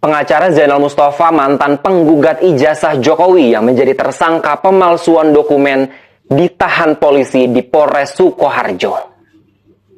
Pengacara Zainal Mustafa, mantan penggugat ijazah Jokowi yang menjadi tersangka pemalsuan dokumen, ditahan polisi di Polres Sukoharjo.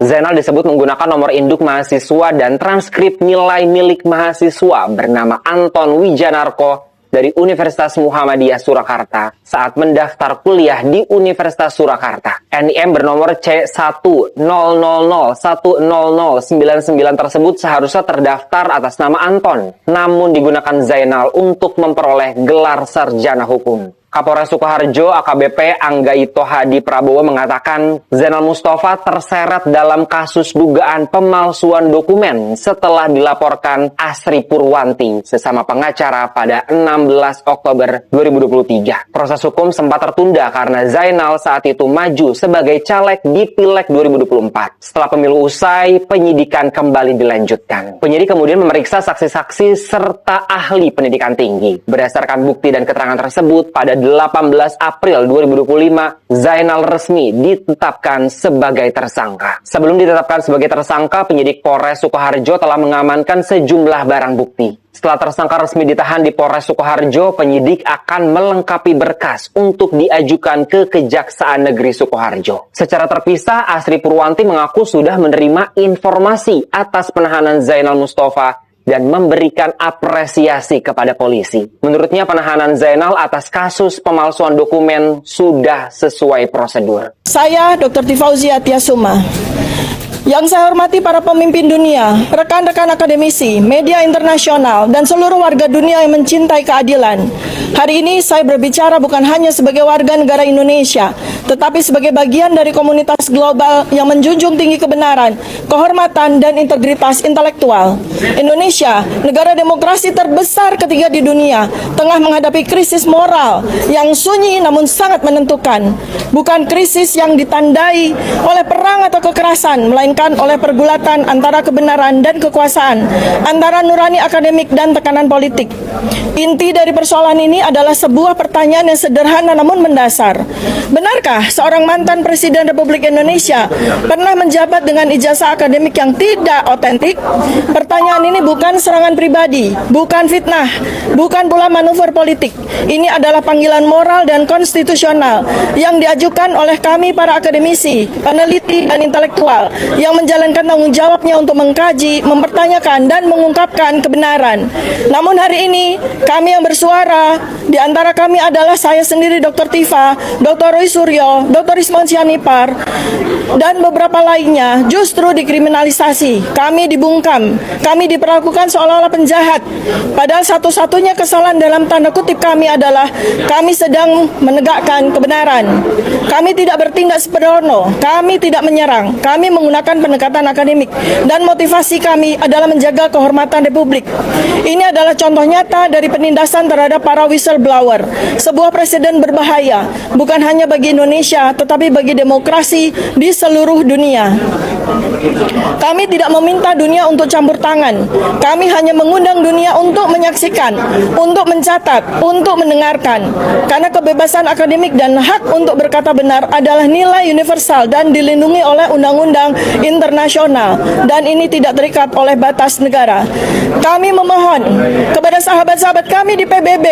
Zainal disebut menggunakan nomor induk mahasiswa dan transkrip nilai milik mahasiswa bernama Anton Wijanarko dari Universitas Muhammadiyah Surakarta saat mendaftar kuliah di Universitas Surakarta. NIM bernomor C100010099 tersebut seharusnya terdaftar atas nama Anton, namun digunakan Zainal untuk memperoleh gelar sarjana hukum. Kapolres Sukoharjo AKBP Anggaito Hadi Prabowo mengatakan Zainal Mustafa terseret dalam kasus dugaan pemalsuan dokumen setelah dilaporkan Asri Purwanti sesama pengacara pada 16 Oktober 2023. Proses hukum sempat tertunda karena Zainal saat itu maju sebagai caleg di Pileg 2024. Setelah pemilu usai, penyidikan kembali dilanjutkan. Penyidik kemudian memeriksa saksi-saksi serta ahli pendidikan tinggi. Berdasarkan bukti dan keterangan tersebut, pada 18 April 2025, Zainal resmi ditetapkan sebagai tersangka. Sebelum ditetapkan sebagai tersangka, penyidik Polres Sukoharjo telah mengamankan sejumlah barang bukti. Setelah tersangka resmi ditahan di Polres Sukoharjo, penyidik akan melengkapi berkas untuk diajukan ke Kejaksaan Negeri Sukoharjo. Secara terpisah, Asri Purwanti mengaku sudah menerima informasi atas penahanan Zainal Mustafa dan memberikan apresiasi kepada polisi. Menurutnya penahanan Zainal atas kasus pemalsuan dokumen sudah sesuai prosedur. Saya Dr. Tifauzi Atiasuma. Yang saya hormati para pemimpin dunia, rekan-rekan akademisi, media internasional, dan seluruh warga dunia yang mencintai keadilan. Hari ini saya berbicara bukan hanya sebagai warga negara Indonesia, tetapi sebagai bagian dari komunitas global yang menjunjung tinggi kebenaran, kehormatan, dan integritas intelektual. Indonesia, negara demokrasi terbesar ketiga di dunia, tengah menghadapi krisis moral yang sunyi namun sangat menentukan. Bukan krisis yang ditandai oleh perang atau kekerasan, melainkan oleh pergulatan antara kebenaran dan kekuasaan, antara nurani akademik dan tekanan politik. Inti dari persoalan ini adalah sebuah pertanyaan yang sederhana namun mendasar. Benarkah seorang mantan Presiden Republik Indonesia pernah menjabat dengan ijazah akademik yang tidak otentik? Pertanyaan ini bukan serangan pribadi, bukan fitnah, bukan pula manuver politik. Ini adalah panggilan moral dan konstitusional yang diajukan oleh kami para akademisi, peneliti, dan intelektual yang menjalankan tanggung jawabnya untuk mengkaji, mempertanyakan, dan mengungkapkan kebenaran. Namun hari ini, kami yang bersuara, di antara kami adalah saya sendiri Dr. Tifa, Dr. Roy Suryo, Dr. Ismon Sianipar, dan beberapa lainnya justru dikriminalisasi. Kami dibungkam, kami diperlakukan seolah-olah penjahat. Padahal satu-satunya kesalahan dalam tanda kutip kami adalah kami sedang menegakkan kebenaran. Kami tidak bertindak sembrono, kami tidak menyerang, kami menggunakan pendekatan akademik, dan motivasi kami adalah menjaga kehormatan Republik. Ini adalah contoh nyata dari penindasan terhadap para whistleblower, sebuah presiden berbahaya, bukan hanya bagi Indonesia, tetapi bagi demokrasi di seluruh dunia. Kami tidak meminta dunia untuk campur tangan, kami hanya mengundang dunia untuk menyaksikan, untuk mencatat, untuk mendengarkan, karena kebebasan akademik dan hak untuk berkata benar adalah nilai universal dan dilindungi oleh undang-undang internasional, dan ini tidak terikat oleh batas negara. Kami memohon kepada sahabat-sahabat kami di PBB,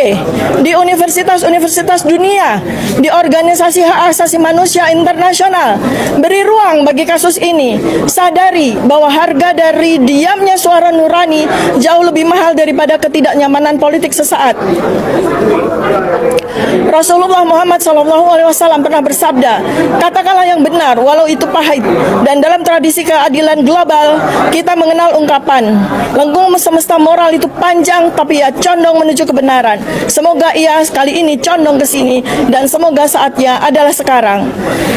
di universitas-universitas dunia, di organisasi hak asasi manusia internasional, beri ruang bagi kasus ini. Sadari bahwa harga dari diamnya suara nurani jauh lebih mahal daripada ketidaknyamanan politik sesaat. Rasulullah Muhammad SAW pernah bersabda, katakanlah yang benar walau itu pahit. Dan dalam tradisi keadilan global, kita mengenal ungkapan, lengkung semesta moral itu panjang tapi ia condong menuju kebenaran. Semoga ia kali ini condong ke sini, dan semoga saatnya adalah sekarang.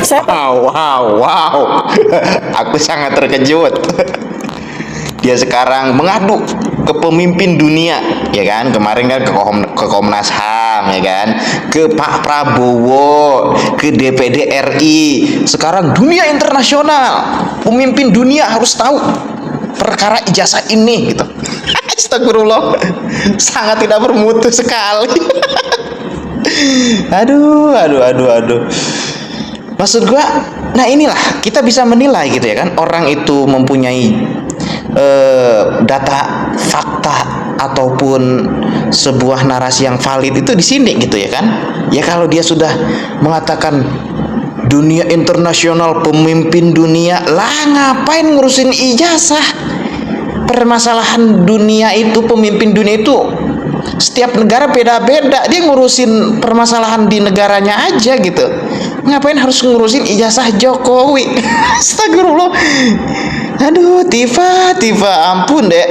Wow. Aku sangat terkejut. Dia sekarang mengadu ke pemimpin dunia, ya kan? Kemarin kan ke Komnas HAM, ya kan? Ke Pak Prabowo, ke DPD RI. Sekarang dunia internasional, pemimpin dunia harus tahu perkara ijazah ini, gitu. Astagfirullah, sangat tidak bermutu sekali. Aduh. Maksud gua, nah inilah kita bisa menilai, gitu ya kan? Orang itu mempunyai data, fakta, ataupun sebuah narasi yang valid itu di sini gitu ya kan. Ya kalau dia sudah mengatakan dunia internasional, pemimpin dunia, lah ngapain ngurusin ijazah? Permasalahan dunia itu, pemimpin dunia itu setiap negara beda-beda, dia ngurusin permasalahan di negaranya aja gitu. Ngapain harus ngurusin ijazah Jokowi? Astagfirullah. Aduh, Tifa, ampun deh.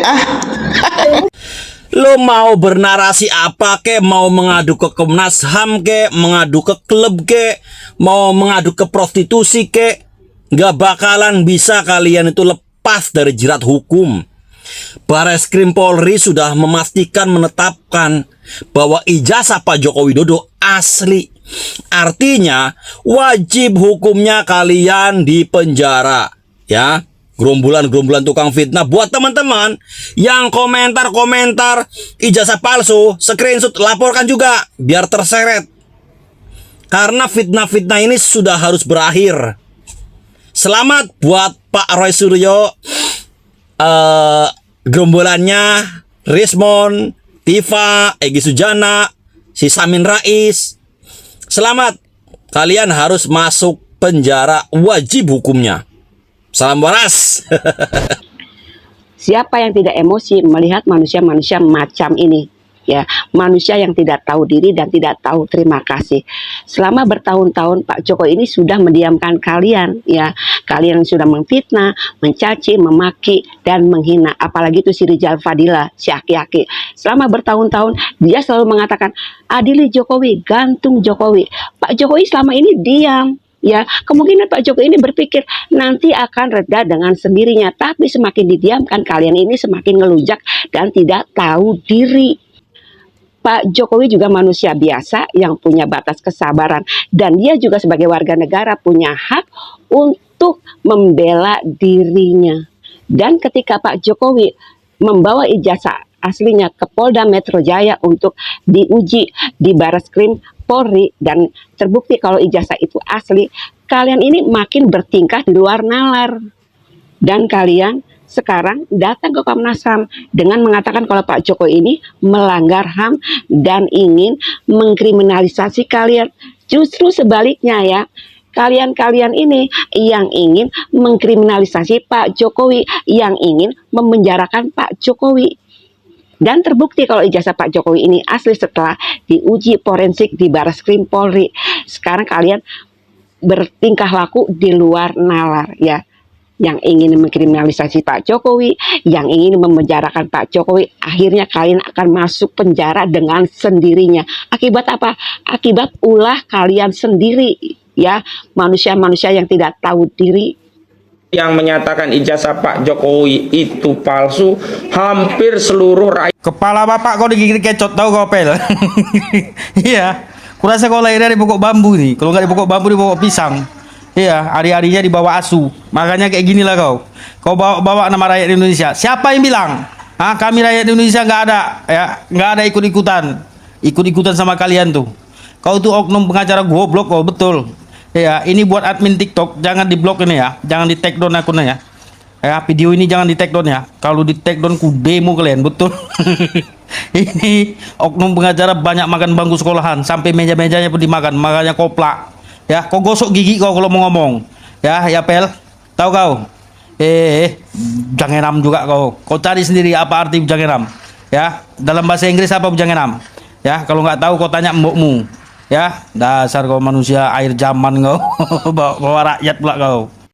Lo mau bernarasi apa ke, mau mengadu ke Komnas HAM ke, mengadu ke klub ke, mau mengadu ke prostitusi ke, gak bakalan bisa kalian itu lepas dari jerat hukum. Bareskrim Polri sudah memastikan, menetapkan bahwa ijazah Pak Joko Widodo asli. Artinya wajib hukumnya kalian di penjara, ya. Gerombolan-gerombolan tukang fitnah. Buat teman-teman yang komentar-komentar ijazah palsu, screenshot, laporkan juga biar terseret. Karena fitnah-fitnah ini sudah harus berakhir. Selamat buat Pak Roy Suryo, gerombolannya, Rismon, Tifa, Egy Sujana, si Samin Rais. Selamat, kalian harus masuk penjara, wajib hukumnya. Salam waras. Siapa yang tidak emosi melihat manusia-manusia macam ini? Ya, manusia yang tidak tahu diri dan tidak tahu terima kasih. Selama bertahun-tahun Pak Jokowi ini sudah mendiamkan kalian, ya. Kalian sudah memfitnah, mencaci, memaki dan menghina. Apalagi itu si Rizal Fadila, si aki-aki. Selama bertahun-tahun dia selalu mengatakan adili Jokowi, gantung Jokowi. Pak Jokowi selama ini diam. Ya, kemungkinan Pak Jokowi ini berpikir nanti akan reda dengan sendirinya. Tapi semakin didiamkan, kalian ini semakin ngelunjak dan tidak tahu diri. Pak Jokowi juga manusia biasa yang punya batas kesabaran. Dan dia juga sebagai warga negara punya hak untuk membela dirinya. Dan ketika Pak Jokowi membawa ijazah aslinya ke Polda Metro Jaya untuk diuji di Bareskrim Polri dan terbukti kalau ijazah itu asli, kalian ini makin bertingkah di luar nalar. Dan kalian sekarang datang ke Komnas HAM dengan mengatakan kalau Pak Jokowi ini melanggar HAM dan ingin mengkriminalisasi kalian. Justru sebaliknya ya, kalian-kalian ini yang ingin mengkriminalisasi Pak Jokowi, yang ingin memenjarakan Pak Jokowi. Dan terbukti kalau ijazah Pak Jokowi ini asli setelah diuji forensik di Bareskrim Polri. Sekarang kalian bertingkah laku di luar nalar ya. Yang ingin mengkriminalisasi Pak Jokowi, yang ingin memenjarakan Pak Jokowi, akhirnya kalian akan masuk penjara dengan sendirinya. Akibat apa? Akibat ulah kalian sendiri ya, manusia-manusia yang tidak tahu diri. Yang menyatakan ijazah Pak Jokowi itu palsu, hampir seluruh rakyat. Kepala bapak kau digigit kecot, tahu kau pel? Iya, kurasa kau lahirnya di pokok bambu nih. Kalau nggak di pokok bambu, di pokok pisang. Iya, hari-harinya di bawah asu. Makanya kayak ginilah kau. Kau bawa nama rakyat Indonesia. Siapa yang bilang? Kami rakyat Indonesia nggak ada, ya, nggak ada ikut-ikutan sama kalian tuh. Kau tuh oknum pengacara goblok kau, betul. Ya, ini buat admin TikTok, jangan di blok ini ya, jangan di take down akunnya ya. Ya, video ini jangan di take down ya. Kalau di take down ku demo kalian, betul. Ini oknum pengacara banyak makan bangku sekolahan, sampai meja-mejanya pun dimakan, makanya koplak. Ya, kau gosok gigi kau kalau mau ngomong. Ya, pel, tahu kau? Bujangenam juga kau. Kau cari sendiri apa arti bujangenam. Ya, dalam bahasa Inggris apa bujangenam? Ya, kalau nggak tahu kau tanya mbokmu. Ya, dasar kau manusia air zaman kau. Bawa rakyat pula kau.